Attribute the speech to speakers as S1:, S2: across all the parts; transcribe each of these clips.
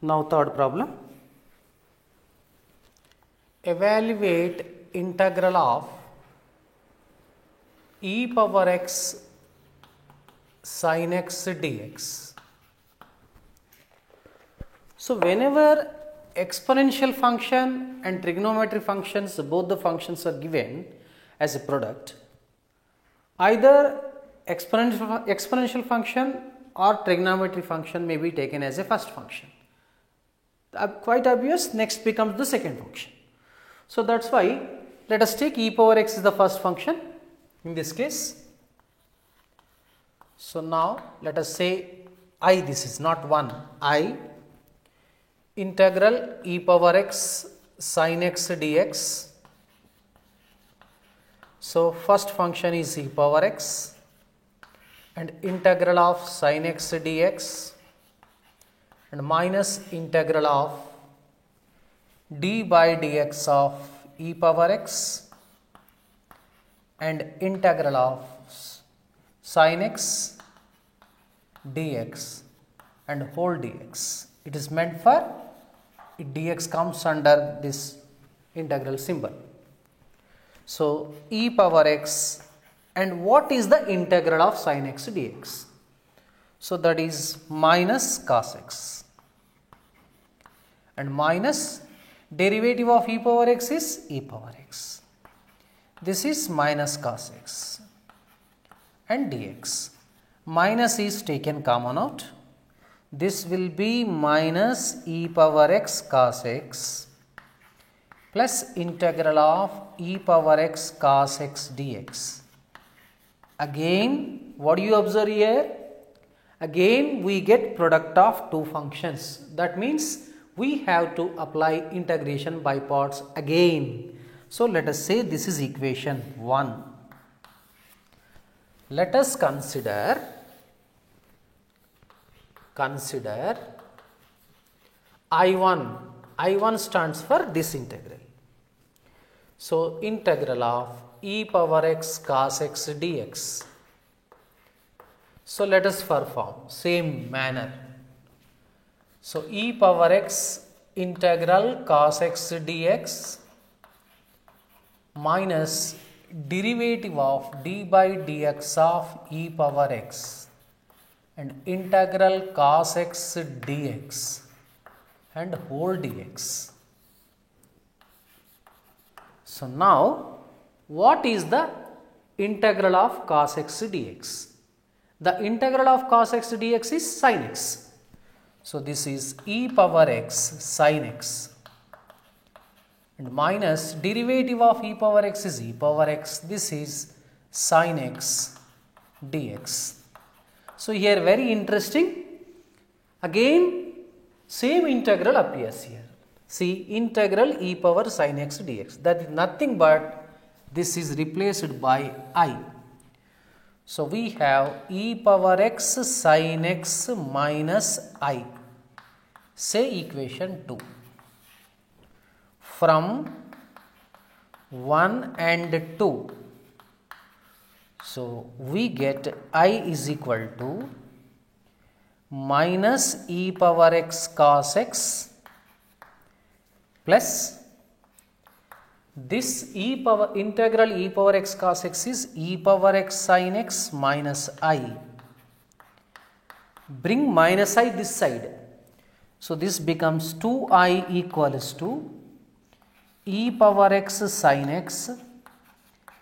S1: Now third problem. Evaluate integral of e power x sin x dx. So whenever exponential function and trigonometry functions, both the functions are given as a product, either exponential function or trigonometry function may be taken as a first function. Quite obvious, next becomes the second function. So that's why let us take e power x is the first function in this case. So now let us say I, this is not 1, I integral e power x sin x dx. So first function is e power x and integral of sin x dx and minus integral of d by dx of e power x and integral of sin x dx and whole dx. It is meant for dx comes under this integral symbol. So e power x, and what is the integral of sin x dx? So that is minus cos x and minus derivative of e power x is e power x. This is minus cos x and dx. Minus is taken common out. This will be minus e power x cos x plus integral of e power x cos x dx. Again, what do you observe here? Again, we get product of two functions. That means we have to apply integration by parts again. So let us say this is equation 1. Let us consider I1. I1 stands for this integral. So integral of e power x cos x dx. So let us perform same manner. So e power x integral cos x dx minus derivative of d by dx of e power x and integral cos x dx and whole dx. So now what is the integral of cos x dx? The integral of cos x dx is sin x. So this is e power x sin x and minus derivative of e power x is e power x. This is sin x dx. So here very interesting. Again same integral appears here. See, integral e power sin x dx. That is nothing but this is replaced by I. So we have e power x sin x minus I. Say equation 2. From 1 and 2. So we get I is equal to minus e power x cos x plus this integral e power x cos x is e power x sin x minus I. Bring minus I this side. So this becomes 2I equals to e power x sin x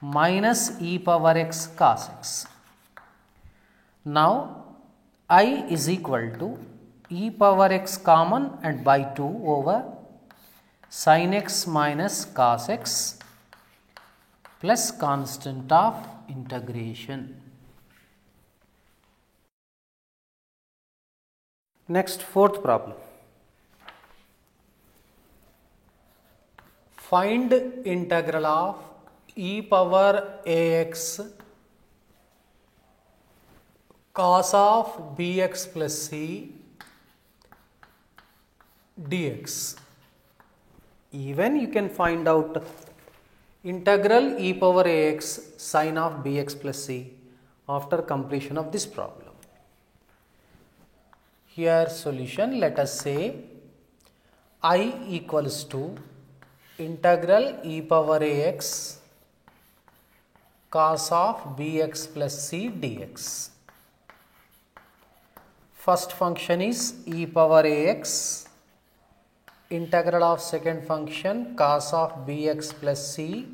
S1: minus e power x cos x. Now I is equal to e power x common and by 2 over sin x minus cos x plus constant of integration. Next, fourth problem. Find integral of e power ax cos of bx plus c dx. Even you can find out integral e power ax sin of bx plus c after completion of this problem. Here solution, let us say I equals to integral e power ax cos of bx plus c dx. First function is e power ax, integral of second function cos of bx plus c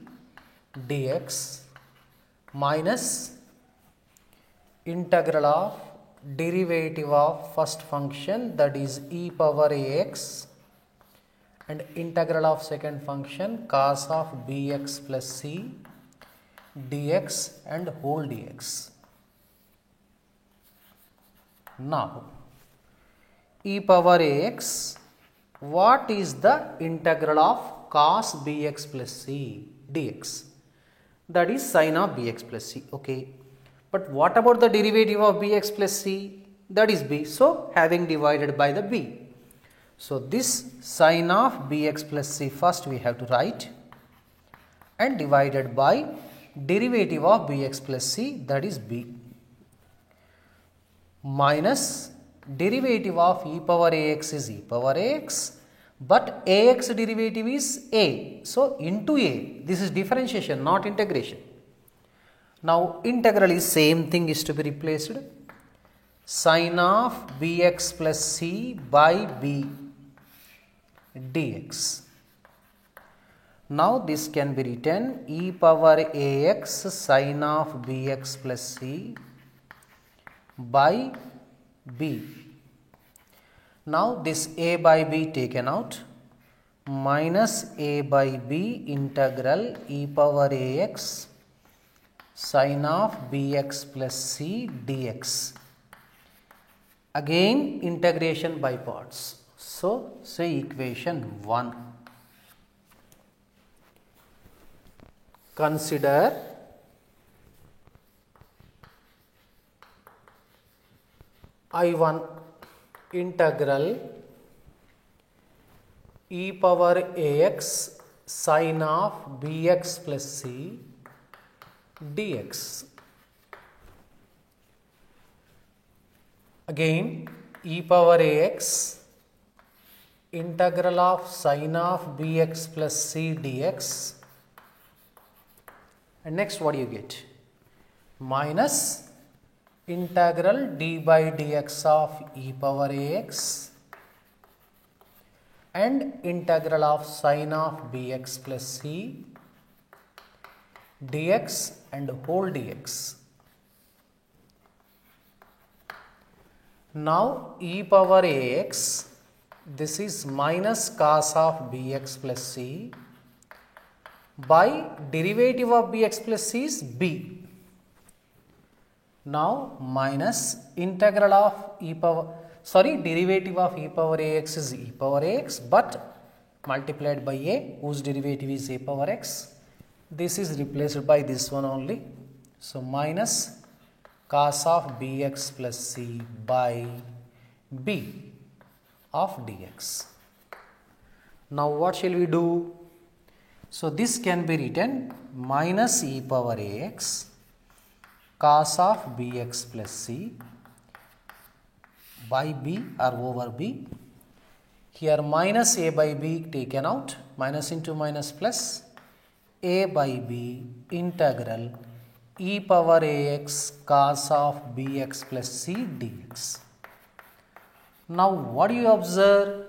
S1: dx minus integral of derivative of first function, that is e power ax, and integral of second function cos of bx plus c dx and whole dx. Now e power ax, what is the integral of cos bx plus c dx? That is sin of bx plus c. Okay, but what about the derivative of bx plus c? That is b. So having divided by the b, so this sin of bx plus c first we have to write, and divided by derivative of bx plus c, that is b, minus derivative of e power ax is e power ax, but ax derivative is a, so into a. This is differentiation, not integration. Now integral is same thing is to be replaced, sin of bx plus c by b dx. Now this can be written e power ax sin of bx plus c by b. Now this a by b taken out, minus a by b integral e power ax sin of bx plus c dx. Again integration by parts. So say equation 1. Consider I1 integral e power ax sin of bx plus c dx. Again e power ax integral of sin of bx plus c dx, and next what do you get? Minus integral d by dx of e power ax and integral of sin of bx plus c dx and whole dx. Now e power ax, this is minus cos of bx plus c by derivative of bx plus c is b. Now minus integral of derivative of e power ax is e power ax, but multiplied by a whose derivative is a power x. This is replaced by this one only. So minus cos of bx plus c by b of dx. Now what shall we do? So this can be written minus e power ax cos of bx plus c by b or over b. Here minus a by b taken out, minus into minus plus a by b integral e power ax cos of bx plus c dx. Now what do you observe?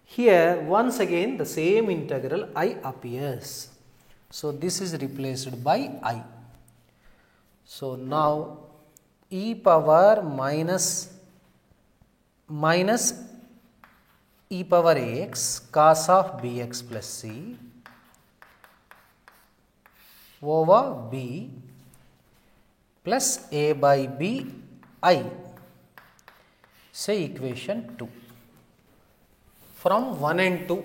S1: Here once again the same integral I appears. So this is replaced by I. So now e power minus e power ax cos of bx plus c over b plus a by b I. Say equation 2. From 1 and 2.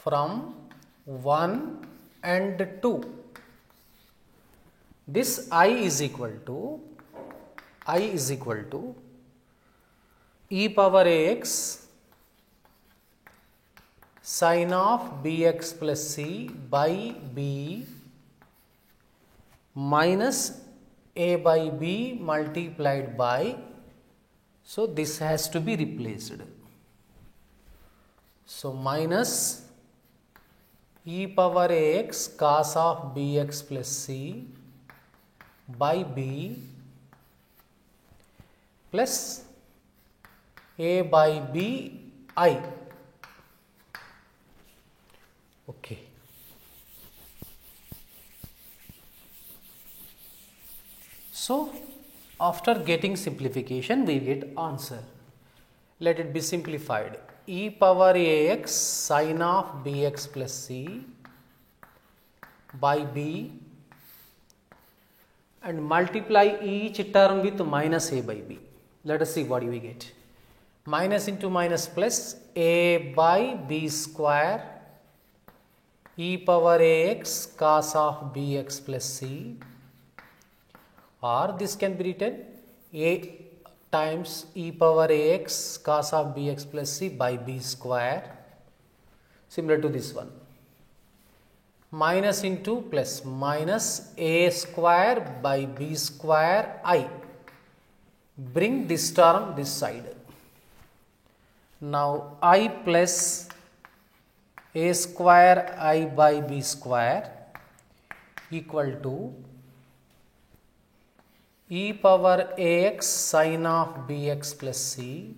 S1: From 1 and 2. This I is equal to e power ax sin of bx plus c by b minus a by b multiplied by So this has to be replaced. So minus e power ax cos of bx plus c by b plus a by b I. Okay. So after getting simplification we get answer. Let it be simplified. E power ax sin of bx plus c by b and multiply each term with minus a by b. Let us see what we get. Minus into minus plus a by b square e power ax cos of bx plus c, or this can be written a times e power ax cos of bx plus c by b square, similar to this one. Minus into plus minus a square by b square I. Bring this term this side. Now I plus a square I by b square equal to e power ax sin of bx plus c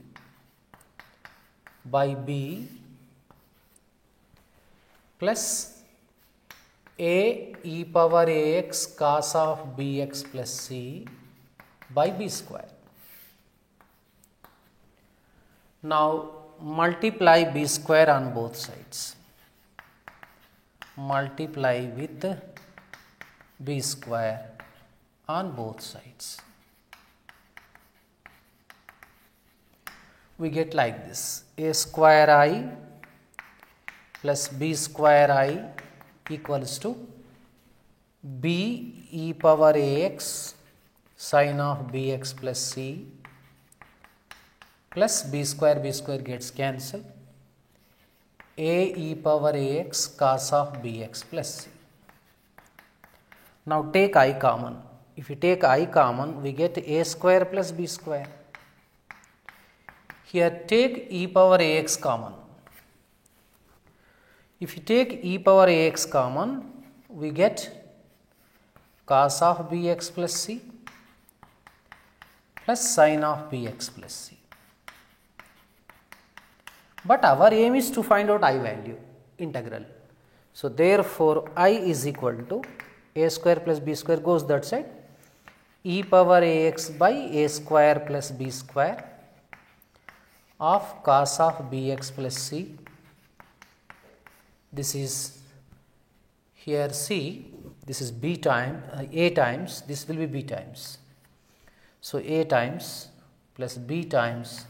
S1: by b plus a e power ax cos of bx plus c by b square. Now multiply b square on both sides. Multiply with b square on both sides. We get like this: a square I plus b square I equals to b e power ax sin of bx plus c plus b square gets cancelled, a e power ax cos of bx plus c. Now take I common. If you take I common, we get a square plus b square. Here take e power ax common. If you take e power ax common, we get cos of bx plus c plus sin of bx plus c. But our aim is to find out I value, integral. So therefore I is equal to a square plus b square goes that side, e power ax by a square plus b square of cos of bx plus c. This is here c, this is b time a times, this will be b times. So a times plus b times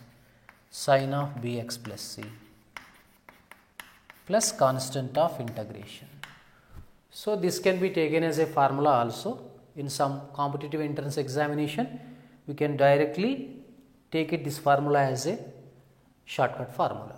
S1: sin of bx plus c plus constant of integration. So this can be taken as a formula also. In some competitive entrance examination, we can directly take it this formula as a shortcut formula.